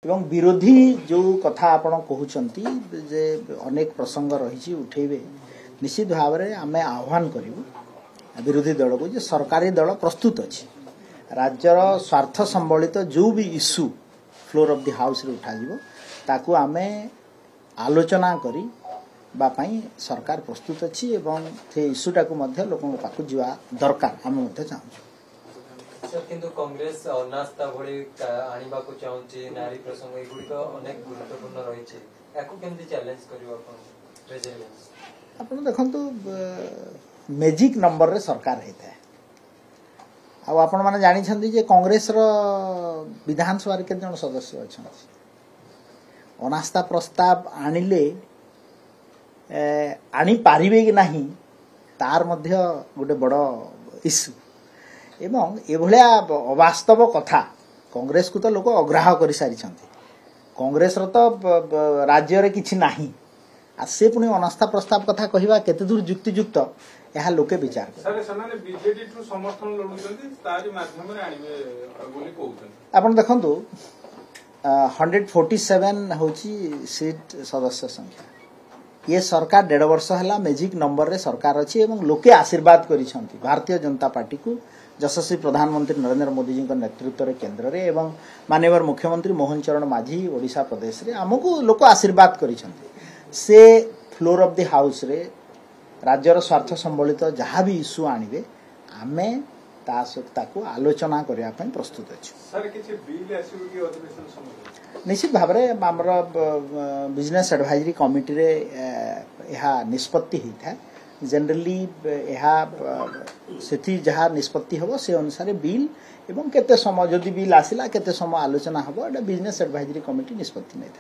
एवं विरोधी जो कथा आपण कहउचंती जे अनेक प्रसंग रही उठेबे निश्चित भाव में आम आह्वान करूँ विरोधी दल को जे सरकारी दल प्रस्तुत अच्छी राज्यर स्वार्थ संबलित जो भी issue floor of the house रे उठा ताकू आम आलोचना करी बापाई सरकार प्रस्तुत अच्छी एवं से इश्यूटा को लोकों पाक जा दरकार आम चाहूँ सर किंतु कांग्रेस अनास्था भली आनिबा को चाहूची नारी प्रसंग एगुडी अनेक गुरुत्वपूर्ण रही याकू केमती चैलेंज करियो आपण रेजिलियंस आपण देखंतु मैजिक नंबर रे सरकार हेता आ आपण माने जानि छथि जे कांग्रेस रो विधानसभा रे केते जन सदस्य अछथि अनास्था प्रस्ताव आनिले आनी पारिबे कि नाही तार मध्य गोटे बड़ इश्यू एवं एभलिया अवास्तव कथा कांग्रेस को तो लोक अग्राह कर सारी कांग्रेस तो राज्य रे किछि नाही आ से पुणी अनास्था प्रस्ताव कथा कहवा केते दूर युक्तियुक्त यह लोके विचार आपण देखंतु 147 होची सीट सदस्य संख्या ये सरकार 1.5 वर्ष है मैजिक नंबर रे सरकार अच्छी एवं लोके आशीर्वाद करिसेंती भारतीय जनता पार्टी को यशस्वी प्रधानमंत्री नरेंद्र मोदी जी नेतृत्व रे केंद्र रे एवं माननीय मुख्यमंत्री मोहन चरण माझी ओडिशा प्रदेश रे हमको लोक आशीर्वाद करिसेंती से फ्लोर ऑफ द हाउस रे राज्यर स्वार्थ संबलित जहाँ भी इश्यू आनिबे आमे ताकू आलोचना करने ପାଇଁ प्रस्तुत अछि सर किछि बिल आसीबो कि अधिवेशन समय निश्चित भाव में आमर बिजनेस एडवाइजरी कमिटी रे यह निष्पत्ति होता है जनरली यह से जहाँ निष्पत्ति हम से अनुसार बिल एवं केते समय जदि बिल आसिला केते समय आलोचना हम बिजनेस एडवाइजरी कमिटी निष्पत्ति नहीं था।